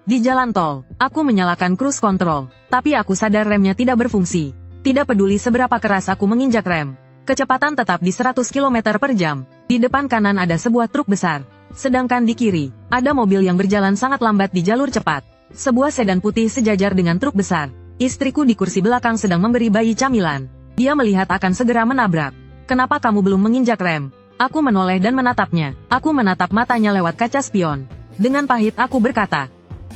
Di jalan tol, aku menyalakan cruise control, tapi aku sadar remnya tidak berfungsi. Tidak peduli seberapa keras aku menginjak rem. Kecepatan tetap di 100 km per jam. Di depan kanan ada sebuah truk besar. Sedangkan di kiri, ada mobil yang berjalan sangat lambat di jalur cepat. Sebuah sedan putih sejajar dengan truk besar. Istriku di kursi belakang sedang memberi bayi camilan. Dia melihat akan segera menabrak. Kenapa kamu belum menginjak rem? Aku menoleh dan menatapnya. Aku menatap matanya lewat kaca spion. Dengan pahit aku berkata,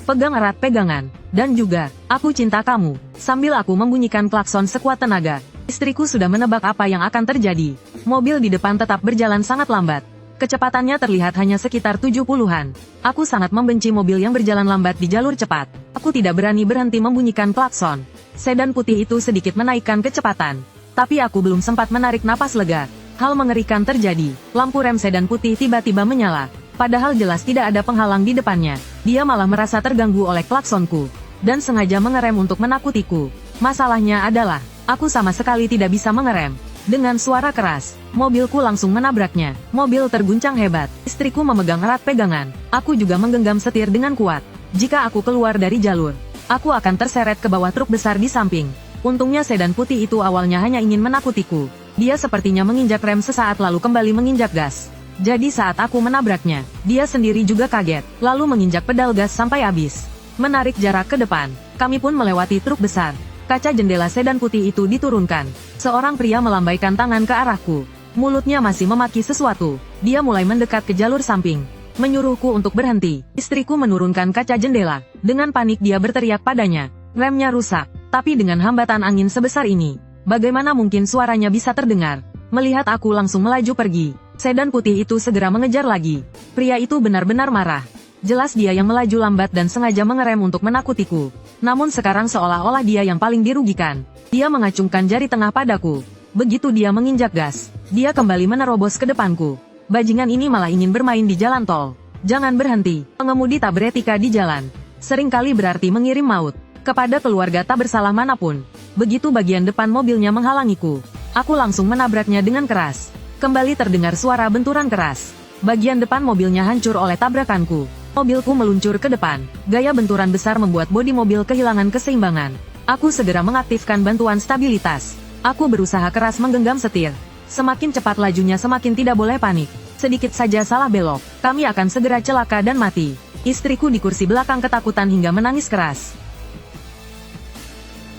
pegang erat pegangan. Dan juga, aku cinta kamu. Sambil aku membunyikan klakson sekuat tenaga. Istriku sudah menebak apa yang akan terjadi. Mobil di depan tetap berjalan sangat lambat. Kecepatannya terlihat hanya sekitar 70-an. Aku sangat membenci mobil yang berjalan lambat di jalur cepat. Aku tidak berani berhenti membunyikan klakson. Sedan putih itu sedikit menaikkan kecepatan. Tapi aku belum sempat menarik napas lega. Hal mengerikan terjadi. Lampu rem sedan putih tiba-tiba menyala. Padahal jelas tidak ada penghalang di depannya. Dia malah merasa terganggu oleh klaksonku. Dan sengaja mengerem untuk menakutiku. Masalahnya adalah, aku sama sekali tidak bisa mengerem. Dengan suara keras, mobilku langsung menabraknya. Mobil terguncang hebat. Istriku memegang erat pegangan. Aku juga menggenggam setir dengan kuat. Jika aku keluar dari jalur, aku akan terseret ke bawah truk besar di samping. Untungnya sedan putih itu awalnya hanya ingin menakutiku. Dia sepertinya menginjak rem sesaat lalu kembali menginjak gas. Jadi saat aku menabraknya, dia sendiri juga kaget, lalu menginjak pedal gas sampai habis. Menarik jarak ke depan, kami pun melewati truk besar. Kaca jendela sedan putih itu diturunkan. Seorang pria melambaikan tangan ke arahku. Mulutnya masih memaki sesuatu. Dia mulai mendekat ke jalur samping. Menyuruhku untuk berhenti. Istriku menurunkan kaca jendela. Dengan panik dia berteriak padanya. Remnya rusak. Tapi dengan hambatan angin sebesar ini, bagaimana mungkin suaranya bisa terdengar? Melihat aku langsung melaju pergi. Sedan putih itu segera mengejar lagi. Pria itu benar-benar marah. Jelas dia yang melaju lambat dan sengaja mengerem untuk menakutiku. Namun sekarang seolah-olah dia yang paling dirugikan. Dia mengacungkan jari tengah padaku. Begitu dia menginjak gas, dia kembali menerobos ke depanku. Bajingan ini malah ingin bermain di jalan tol. Jangan berhenti, pengemudi tak beretika di jalan. Seringkali berarti mengirim maut kepada keluarga tak bersalah manapun. Begitu bagian depan mobilnya menghalangiku, aku langsung menabraknya dengan keras. Kembali terdengar suara benturan keras. Bagian depan mobilnya hancur oleh tabrakanku. Mobilku meluncur ke depan. Gaya benturan besar membuat bodi mobil kehilangan keseimbangan. Aku segera mengaktifkan bantuan stabilitas. Aku berusaha keras menggenggam setir. Semakin cepat lajunya semakin tidak boleh panik. Sedikit saja salah belok, kami akan segera celaka dan mati. Istriku di kursi belakang ketakutan hingga menangis keras.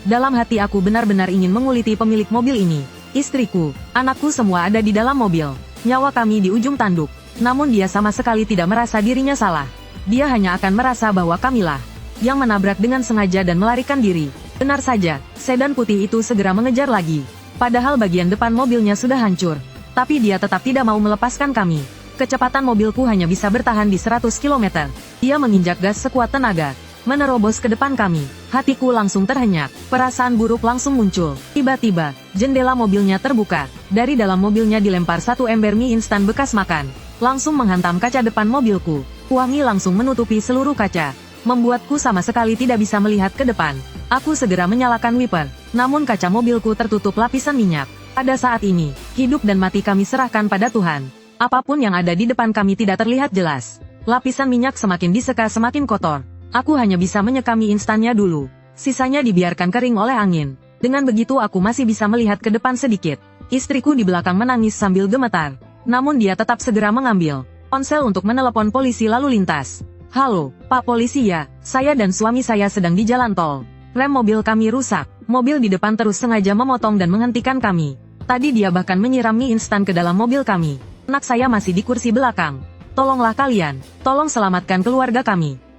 Dalam hati aku benar-benar ingin menguliti pemilik mobil ini. Istriku, anakku semua ada di dalam mobil. Nyawa kami di ujung tanduk. Namun dia sama sekali tidak merasa dirinya salah. Dia hanya akan merasa bahwa kamilah yang menabrak dengan sengaja dan melarikan diri. Benar saja, sedan putih itu segera mengejar lagi. Padahal bagian depan mobilnya sudah hancur. Tapi dia tetap tidak mau melepaskan kami. Kecepatan mobilku hanya bisa bertahan di 100 km. Dia menginjak gas sekuat tenaga. Menerobos ke depan kami. Hatiku langsung terhenyak. Perasaan buruk langsung muncul. Tiba-tiba, jendela mobilnya terbuka. Dari dalam mobilnya dilempar satu ember mie instan bekas makan. Langsung menghantam kaca depan mobilku. Wangi langsung menutupi seluruh kaca. Membuatku sama sekali tidak bisa melihat ke depan. Aku segera menyalakan wiper. Namun kaca mobilku tertutup lapisan minyak. Pada saat ini, hidup dan mati kami serahkan pada Tuhan. Apapun yang ada di depan kami tidak terlihat jelas. Lapisan minyak semakin diseka semakin kotor. Aku hanya bisa menyekami instannya dulu. Sisanya dibiarkan kering oleh angin. Dengan begitu aku masih bisa melihat ke depan sedikit. Istriku di belakang menangis sambil gemetar. Namun dia tetap segera mengambil ponsel untuk menelepon polisi lalu lintas. Halo, Pak Polisi ya, saya dan suami saya sedang di jalan tol. Rem mobil kami rusak. Mobil di depan terus sengaja memotong dan menghentikan kami. Tadi dia bahkan menyiram mie instan ke dalam mobil kami. Anak saya masih di kursi belakang. Tolonglah kalian, tolong selamatkan keluarga kami.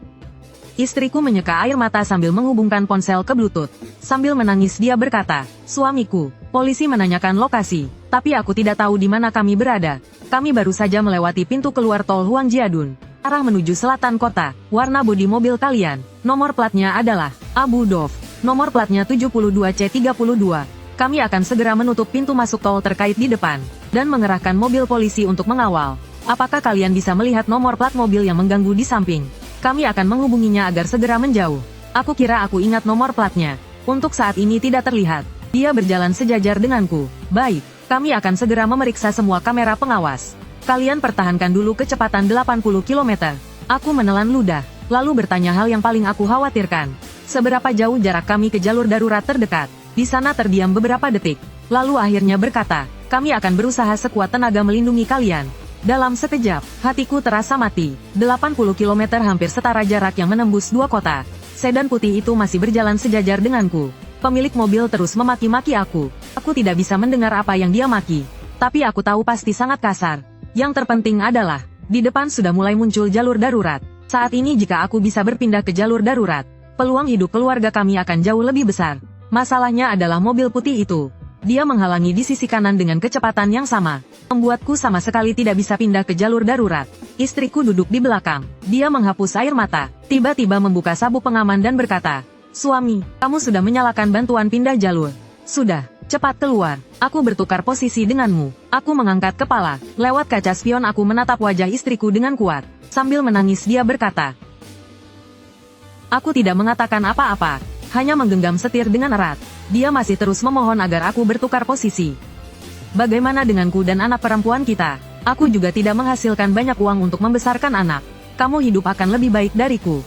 Istriku menyeka air mata sambil menghubungkan ponsel ke Bluetooth. Sambil menangis dia berkata, suamiku, polisi menanyakan lokasi, tapi aku tidak tahu di mana kami berada. Kami baru saja melewati pintu keluar tol Huangjiadun, arah menuju selatan kota. Warna bodi mobil kalian, nomor platnya adalah Abu Dhabi, nomor platnya 72C32. Kami akan segera menutup pintu masuk tol terkait di depan, dan mengerahkan mobil polisi untuk mengawal. Apakah kalian bisa melihat nomor plat mobil yang mengganggu di samping? Kami akan menghubunginya agar segera menjauh. Aku kira aku ingat nomor platnya. Untuk saat ini tidak terlihat. Dia berjalan sejajar denganku. Baik, kami akan segera memeriksa semua kamera pengawas. Kalian pertahankan dulu kecepatan 80 km. Aku menelan ludah. lalu bertanya hal yang paling aku khawatirkan. Seberapa jauh jarak kami ke jalur darurat terdekat? Di sana terdiam beberapa detik, lalu akhirnya berkata, kami akan berusaha sekuat tenaga melindungi kalian. Dalam sekejap, hatiku terasa mati. 80 km hampir setara jarak yang menembus 2 kota. Sedan putih itu masih berjalan sejajar denganku. Pemilik mobil terus memaki-maki aku. Aku tidak bisa mendengar apa yang dia maki. Tapi aku tahu pasti sangat kasar. Yang terpenting adalah, di depan sudah mulai muncul jalur darurat. Saat ini jika aku bisa berpindah ke jalur darurat, peluang hidup keluarga kami akan jauh lebih besar. Masalahnya adalah mobil putih itu. Dia menghalangi di sisi kanan dengan kecepatan yang sama. Membuatku sama sekali tidak bisa pindah ke jalur darurat. Istriku duduk di belakang. Dia menghapus air mata. Tiba-tiba membuka sabuk pengaman dan berkata, suami, kamu sudah menyalakan bantuan pindah jalur. Sudah, cepat keluar. Aku bertukar posisi denganmu. Aku mengangkat kepala. Lewat kaca spion aku menatap wajah istriku dengan kuat. Sambil menangis dia berkata, aku tidak mengatakan apa-apa. Hanya menggenggam setir dengan erat. Dia masih terus memohon agar aku bertukar posisi. Bagaimana denganku dan anak perempuan kita? Aku juga tidak menghasilkan banyak uang untuk membesarkan anak. Kamu hidup akan lebih baik dariku.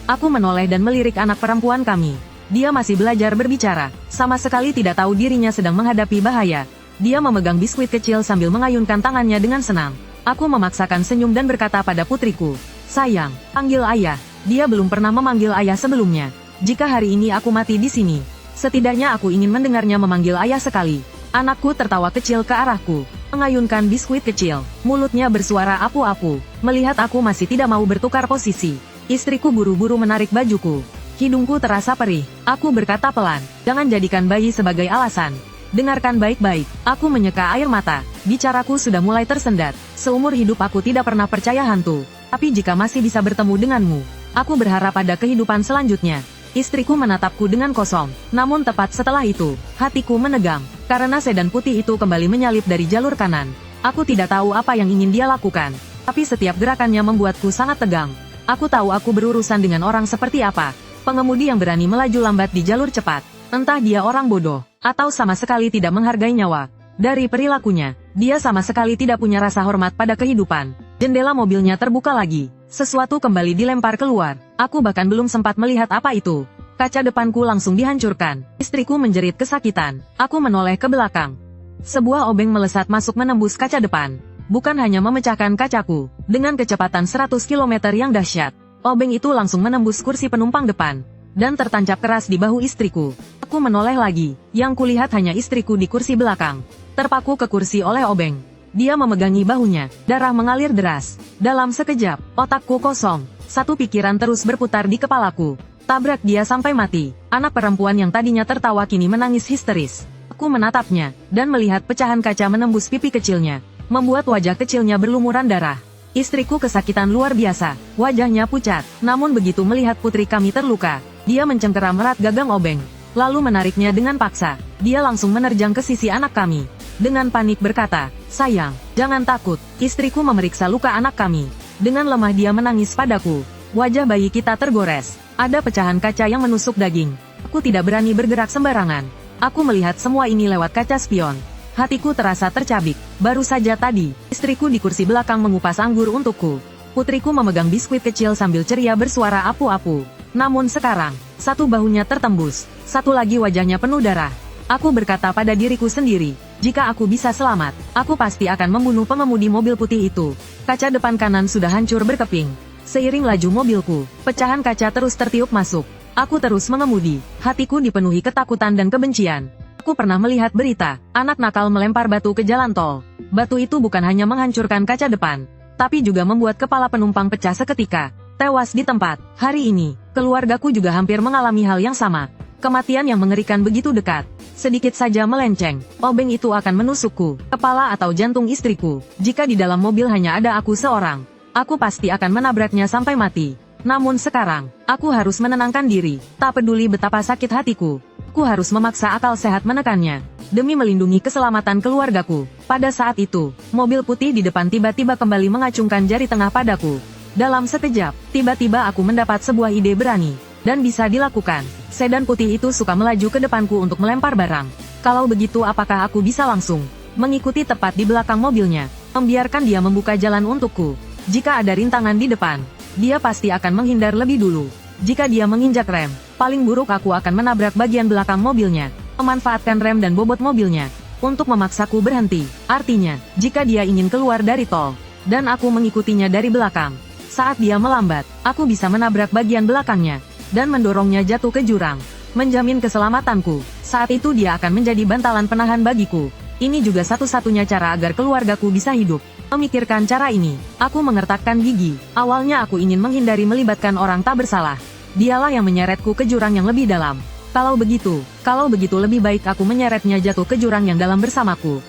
Aku menoleh dan melirik anak perempuan kami. Dia masih belajar berbicara. Sama sekali tidak tahu dirinya sedang menghadapi bahaya. Dia memegang biskuit kecil sambil mengayunkan tangannya dengan senang. Aku memaksakan senyum dan berkata pada putriku, sayang, panggil ayah. Dia belum pernah memanggil ayah sebelumnya. Jika hari ini aku mati di sini, setidaknya aku ingin mendengarnya memanggil ayah sekali. Anakku tertawa kecil ke arahku, mengayunkan biskuit kecil. Mulutnya bersuara apu-apu. Melihat aku masih tidak mau bertukar posisi, istriku buru-buru menarik bajuku. Hidungku terasa perih. Aku berkata pelan, jangan jadikan bayi sebagai alasan. Dengarkan baik-baik. Aku menyeka air mata. Bicaraku sudah mulai tersendat. Seumur hidup aku tidak pernah percaya hantu. Tapi jika masih bisa bertemu denganmu, aku berharap pada kehidupan selanjutnya. Istriku menatapku dengan kosong. Namun tepat setelah itu, hatiku menegang. Karena sedan putih itu kembali menyalip dari jalur kanan. Aku tidak tahu apa yang ingin dia lakukan. Tapi setiap gerakannya membuatku sangat tegang. Aku tahu aku berurusan dengan orang seperti apa. Pengemudi yang berani melaju lambat di jalur cepat. Entah dia orang bodoh, atau sama sekali tidak menghargai nyawa. Dari perilakunya, dia sama sekali tidak punya rasa hormat pada kehidupan. Jendela mobilnya terbuka lagi. Sesuatu kembali dilempar keluar. Aku bahkan belum sempat melihat apa itu. Kaca depanku langsung dihancurkan. Istriku menjerit kesakitan. Aku menoleh ke belakang. Sebuah obeng melesat masuk menembus kaca depan. Bukan hanya memecahkan kacaku. Dengan kecepatan 100 km yang dahsyat, obeng itu langsung menembus kursi penumpang depan. Dan tertancap keras di bahu istriku. Aku menoleh lagi. Yang kulihat hanya istriku di kursi belakang. Terpaku ke kursi oleh obeng. Dia memegangi bahunya. Darah mengalir deras. Dalam sekejap, otakku kosong. Satu pikiran terus berputar di kepalaku. Tabrak dia sampai mati. Anak perempuan yang tadinya tertawa kini menangis histeris. Aku menatapnya, dan melihat pecahan kaca menembus pipi kecilnya. Membuat wajah kecilnya berlumuran darah. Istriku kesakitan luar biasa. Wajahnya pucat. Namun begitu melihat putri kami terluka, dia mencengkeram erat gagang obeng. Lalu menariknya dengan paksa. Dia langsung menerjang ke sisi anak kami. Dengan panik berkata, sayang, jangan takut. Istriku memeriksa luka anak kami. Dengan lemah dia menangis padaku. Wajah bayi kita tergores. Ada pecahan kaca yang menusuk daging. Aku tidak berani bergerak sembarangan. Aku melihat semua ini lewat kaca spion. Hatiku terasa tercabik. Baru saja tadi, istriku di kursi belakang mengupas anggur untukku. Putriku memegang biskuit kecil sambil ceria bersuara apu-apu. Namun sekarang, satu bahunya tertembus. Satu lagi wajahnya penuh darah. Aku berkata pada diriku sendiri, jika aku bisa selamat, aku pasti akan membunuh pengemudi mobil putih itu. Kaca depan kanan sudah hancur berkeping. Seiring laju mobilku, pecahan kaca terus tertiup masuk. Aku terus mengemudi. Hatiku dipenuhi ketakutan dan kebencian. Aku pernah melihat berita, anak nakal melempar batu ke jalan tol. Batu itu bukan hanya menghancurkan kaca depan, tapi juga membuat kepala penumpang pecah seketika. Tewas di tempat. Hari ini, keluargaku juga hampir mengalami hal yang sama. Kematian yang mengerikan begitu dekat. Sedikit saja melenceng, obeng itu akan menusukku, kepala atau jantung istriku. Jika di dalam mobil hanya ada aku seorang, aku pasti akan menabraknya sampai mati. Namun sekarang, aku harus menenangkan diri. Tak peduli betapa sakit hatiku, aku harus memaksa akal sehat menekannya. Demi melindungi keselamatan keluargaku. Pada saat itu, mobil putih di depan tiba-tiba kembali mengacungkan jari tengah padaku. Dalam sekejap, tiba-tiba aku mendapat sebuah ide berani. Dan bisa dilakukan. Sedan putih itu suka melaju ke depanku untuk melempar barang. Kalau begitu apakah aku bisa langsung mengikuti tepat di belakang mobilnya, membiarkan dia membuka jalan untukku? Jika ada rintangan di depan, dia pasti akan menghindar lebih dulu. Jika dia menginjak rem, paling buruk aku akan menabrak bagian belakang mobilnya, memanfaatkan rem dan bobot mobilnya untuk memaksaku berhenti. Artinya, jika dia ingin keluar dari tol, dan aku mengikutinya dari belakang, saat dia melambat, aku bisa menabrak bagian belakangnya, dan mendorongnya jatuh ke jurang, menjamin keselamatanku. Saat itu dia akan menjadi bantalan penahan bagiku. Ini juga satu-satunya cara agar keluargaku bisa hidup. Memikirkan cara ini, aku mengertakkan gigi. Awalnya aku ingin menghindari melibatkan orang tak bersalah. Dialah yang menyeretku ke jurang yang lebih dalam. Kalau begitu lebih baik aku menyeretnya jatuh ke jurang yang dalam bersamaku.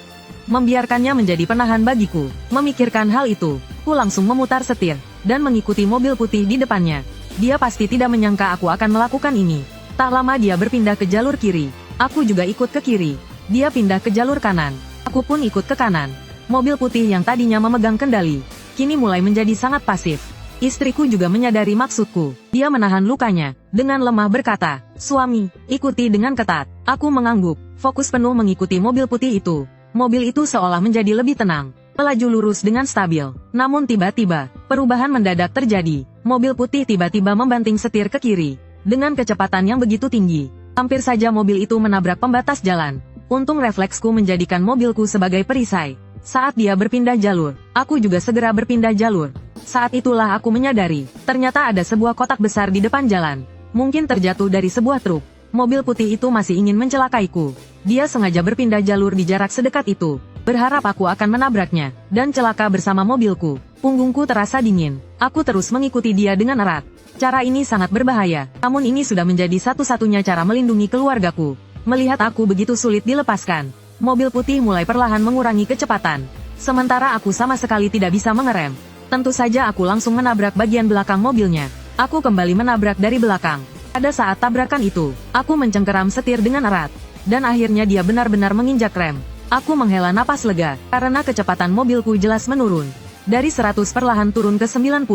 Membiarkannya menjadi penahan bagiku. Memikirkan hal itu, aku langsung memutar setir, dan mengikuti mobil putih di depannya. Dia pasti tidak menyangka aku akan melakukan ini. Tak lama dia berpindah ke jalur kiri. Aku juga ikut ke kiri. Dia pindah ke jalur kanan. Aku pun ikut ke kanan. Mobil putih yang tadinya memegang kendali, kini mulai menjadi sangat pasif. Istriku juga menyadari maksudku. Dia menahan lukanya, dengan lemah berkata, "Suami, ikuti dengan ketat." Aku mengangguk, fokus penuh mengikuti mobil putih itu. Mobil itu seolah menjadi lebih tenang, melaju lurus dengan stabil. Namun tiba-tiba, perubahan mendadak terjadi. Mobil putih tiba-tiba membanting setir ke kiri, dengan kecepatan yang begitu tinggi. Hampir saja mobil itu menabrak pembatas jalan. Untung refleksku menjadikan mobilku sebagai perisai. Saat dia berpindah jalur, aku juga segera berpindah jalur. Saat itulah aku menyadari, ternyata ada sebuah kotak besar di depan jalan. Mungkin terjatuh dari sebuah truk. Mobil putih itu masih ingin mencelakaiku. Dia sengaja berpindah jalur di jarak sedekat itu, berharap aku akan menabraknya, dan celaka bersama mobilku. Punggungku terasa dingin. Aku terus mengikuti dia dengan erat. Cara ini sangat berbahaya, namun ini sudah menjadi satu-satunya cara melindungi keluargaku. Melihat aku begitu sulit dilepaskan, mobil putih mulai perlahan mengurangi kecepatan. Sementara aku sama sekali tidak bisa mengerem. Tentu saja aku langsung menabrak bagian belakang mobilnya. Aku kembali menabrak dari belakang. Pada saat tabrakan itu, aku mencengkeram setir dengan erat. Dan akhirnya dia benar-benar menginjak rem. Aku menghela napas lega, karena kecepatan mobilku jelas menurun. Dari 100 perlahan turun ke 90.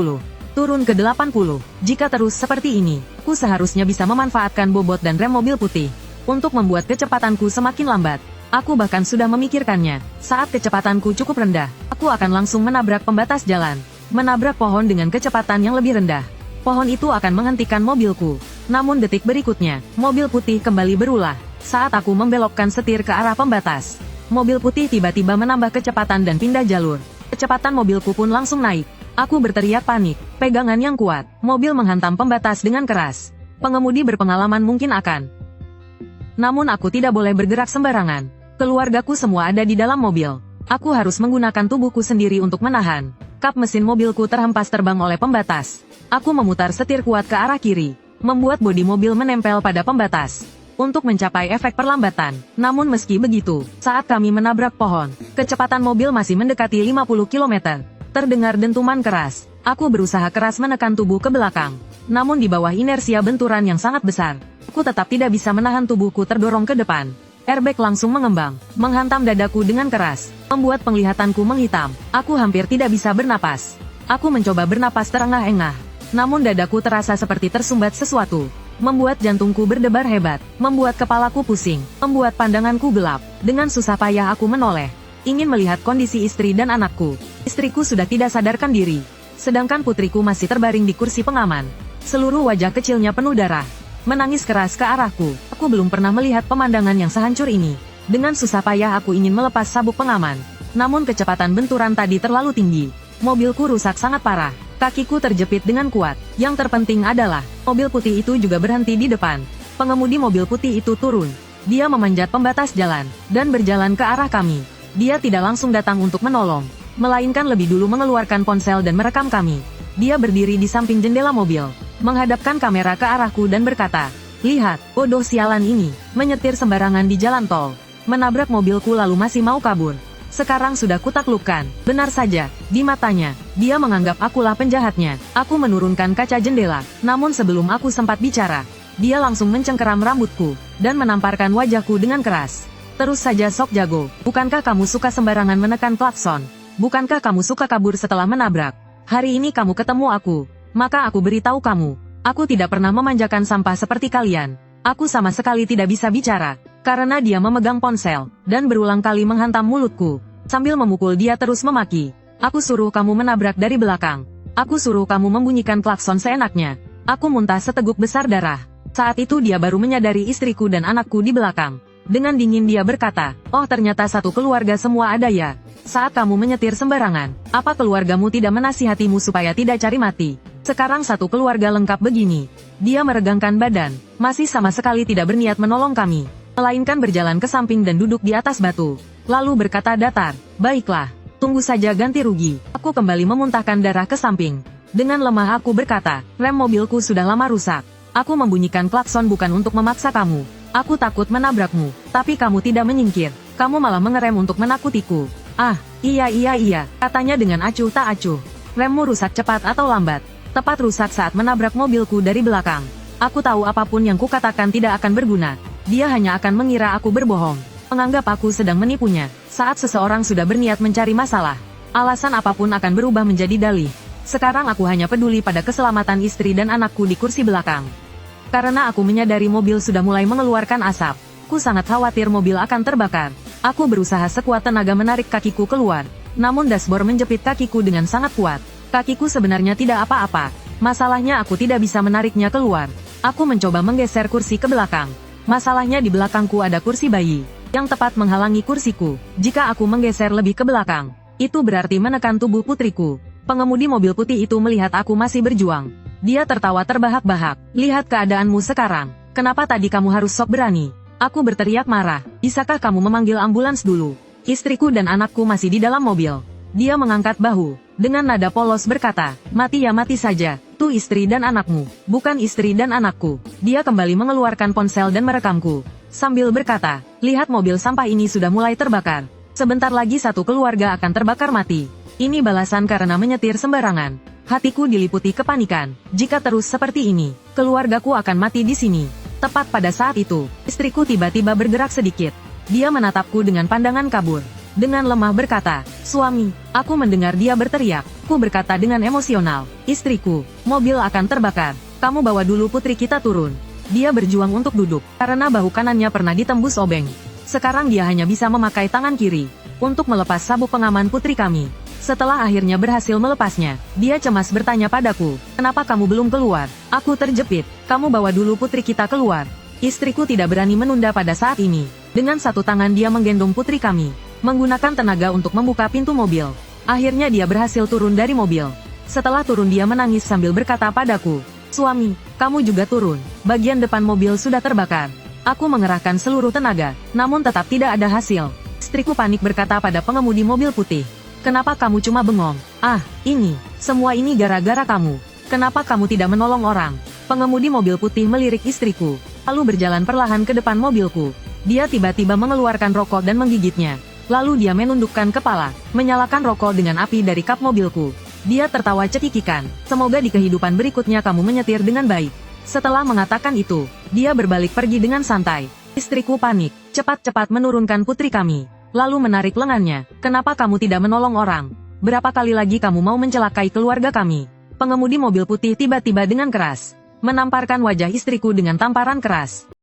Turun ke 80. Jika terus seperti ini, aku seharusnya bisa memanfaatkan bobot dan rem mobil putih untuk membuat kecepatanku semakin lambat. Aku bahkan sudah memikirkannya. Saat kecepatanku cukup rendah, aku akan langsung menabrak pembatas jalan. Menabrak pohon dengan kecepatan yang lebih rendah. Pohon itu akan menghentikan mobilku. Namun detik berikutnya, mobil putih kembali berulah. Saat aku membelokkan setir ke arah pembatas, mobil putih tiba-tiba menambah kecepatan dan pindah jalur. Kecepatan mobilku pun langsung naik. Aku berteriak panik. Pegangan yang kuat. Mobil menghantam pembatas dengan keras. Pengemudi berpengalaman mungkin akan. Namun aku tidak boleh bergerak sembarangan. Keluargaku semua ada di dalam mobil. Aku harus menggunakan tubuhku sendiri untuk menahan. Kap mesin mobilku terhempas terbang oleh pembatas. Aku memutar setir kuat ke arah kiri, membuat bodi mobil menempel pada pembatas untuk mencapai efek perlambatan. Namun meski begitu, saat kami menabrak pohon, kecepatan mobil masih mendekati 50 km. Terdengar dentuman keras. Aku berusaha keras menekan tubuh ke belakang. Namun di bawah inersia benturan yang sangat besar, aku tetap tidak bisa menahan tubuhku terdorong ke depan. Airbag langsung mengembang, menghantam dadaku dengan keras, membuat penglihatanku menghitam. Aku hampir tidak bisa bernapas. Aku mencoba bernapas terengah-engah, namun dadaku terasa seperti tersumbat sesuatu, membuat jantungku berdebar hebat, membuat kepalaku pusing, membuat pandanganku gelap. Dengan susah payah aku menoleh, ingin melihat kondisi istri dan anakku. Istriku sudah tidak sadarkan diri, sedangkan putriku masih terbaring di kursi pengaman. Seluruh wajah kecilnya penuh darah, menangis keras ke arahku. Aku belum pernah melihat pemandangan yang sehancur ini. Dengan susah payah aku ingin melepas sabuk pengaman, namun kecepatan benturan tadi terlalu tinggi. Mobilku rusak sangat parah. Kakiku terjepit dengan kuat. Yang terpenting adalah, mobil putih itu juga berhenti di depan. Pengemudi mobil putih itu turun. Dia memanjat pembatas jalan, dan berjalan ke arah kami. Dia tidak langsung datang untuk menolong, melainkan lebih dulu mengeluarkan ponsel dan merekam kami. Dia berdiri di samping jendela mobil, menghadapkan kamera ke arahku dan berkata, "Lihat, bodoh sialan ini, menyetir sembarangan di jalan tol. Menabrak mobilku lalu masih mau kabur. Sekarang sudah kutaklukkan." Benar saja, di matanya, dia menganggap akulah penjahatnya. Aku menurunkan kaca jendela, namun sebelum aku sempat bicara, dia langsung mencengkeram rambutku, dan menamparkan wajahku dengan keras. "Terus saja sok jago, bukankah kamu suka sembarangan menekan klakson? Bukankah kamu suka kabur setelah menabrak? Hari ini kamu ketemu aku, maka aku beritahu kamu, aku tidak pernah memanjakan sampah seperti kalian." Aku sama sekali tidak bisa bicara, karena dia memegang ponsel, dan berulang kali menghantam mulutku. Sambil memukul dia terus memaki, "Aku suruh kamu menabrak dari belakang. Aku suruh kamu membunyikan klakson seenaknya. Aku muntah seteguk besar darah. Saat itu dia baru menyadari istriku dan anakku di belakang. Dengan dingin dia berkata, "Oh ternyata satu keluarga semua ada ya. Saat kamu menyetir sembarangan, apa keluargamu tidak menasihatimu supaya tidak cari mati? Sekarang satu keluarga lengkap begini." Dia meregangkan badan, masih sama sekali tidak berniat menolong kami, melainkan berjalan ke samping dan duduk di atas batu. Lalu berkata datar, "Baiklah, tunggu saja ganti rugi." Aku kembali memuntahkan darah ke samping. Dengan lemah aku berkata, "Rem mobilku sudah lama rusak. Aku membunyikan klakson bukan untuk memaksa kamu. Aku takut menabrakmu, tapi kamu tidak menyingkir. Kamu malah mengerem untuk menakutiku." "Ah, iya, katanya dengan acuh tak acuh. "Remmu rusak cepat atau lambat?" "Tepat rusak saat menabrak mobilku dari belakang." Aku tahu apapun yang kukatakan tidak akan berguna. Dia hanya akan mengira aku berbohong, menganggap aku sedang menipunya. Saat seseorang sudah berniat mencari masalah, alasan apapun akan berubah menjadi dalih. Sekarang aku hanya peduli pada keselamatan istri dan anakku di kursi belakang. Karena aku menyadari mobil sudah mulai mengeluarkan asap, ku sangat khawatir mobil akan terbakar. Aku berusaha sekuat tenaga menarik kakiku keluar, namun dashboard menjepit kakiku dengan sangat kuat. Kakiku sebenarnya tidak apa-apa, masalahnya aku tidak bisa menariknya keluar. Aku mencoba menggeser kursi ke belakang. Masalahnya di belakangku ada kursi bayi, yang tepat menghalangi kursiku. Jika aku menggeser lebih ke belakang, itu berarti menekan tubuh putriku. Pengemudi mobil putih itu melihat aku masih berjuang. Dia tertawa terbahak-bahak. "Lihat keadaanmu sekarang. Kenapa tadi kamu harus sok berani?" Aku berteriak marah. "Bisakah kamu memanggil ambulans dulu? Istriku dan anakku masih di dalam mobil." Dia mengangkat bahu. Dengan nada polos berkata, "Mati ya mati saja. Tuh istri dan anakmu, bukan istri dan anakku." Dia kembali mengeluarkan ponsel dan merekamku, sambil berkata, "Lihat mobil sampah ini sudah mulai terbakar. Sebentar lagi satu keluarga akan terbakar mati. Ini balasan karena menyetir sembarangan." Hatiku diliputi kepanikan. Jika terus seperti ini, keluargaku akan mati di sini. Tepat pada saat itu, istriku tiba-tiba bergerak sedikit. Dia menatapku dengan pandangan kabur. Dengan lemah berkata, "Suami." Aku mendengar dia berteriak. Ku berkata dengan emosional, "Istriku, mobil akan terbakar. Kamu bawa dulu putri kita turun." Dia berjuang untuk duduk, karena bahu kanannya pernah ditembus obeng. Sekarang dia hanya bisa memakai tangan kiri untuk melepas sabuk pengaman putri kami. Setelah akhirnya berhasil melepasnya, dia cemas bertanya padaku, "Kenapa kamu belum keluar?" Aku terjepit. "Kamu bawa dulu putri kita keluar." Istriku tidak berani menunda pada saat ini. Dengan satu tangan dia menggendong putri kami, menggunakan tenaga untuk membuka pintu mobil. Akhirnya dia berhasil turun dari mobil. Setelah turun dia menangis sambil berkata padaku, "Suami, kamu juga turun. Bagian depan mobil sudah terbakar." Aku mengerahkan seluruh tenaga, namun tetap tidak ada hasil. Istriku panik berkata pada pengemudi mobil putih, "Kenapa kamu cuma bengong? Ah, semua ini gara-gara kamu. Kenapa kamu tidak menolong orang?" Pengemudi mobil putih melirik istriku, lalu berjalan perlahan ke depan mobilku. Dia tiba-tiba mengeluarkan rokok dan menggigitnya. Lalu dia menundukkan kepala, menyalakan rokok dengan api dari kap mobilku. Dia tertawa cekikikan, "Semoga di kehidupan berikutnya kamu menyetir dengan baik." Setelah mengatakan itu, dia berbalik pergi dengan santai. Istriku panik, cepat-cepat menurunkan putri kami, lalu menarik lengannya. "Kenapa kamu tidak menolong orang? Berapa kali lagi kamu mau mencelakai keluarga kami?" Pengemudi mobil putih tiba-tiba dengan keras menamparkan wajah istriku dengan tamparan keras.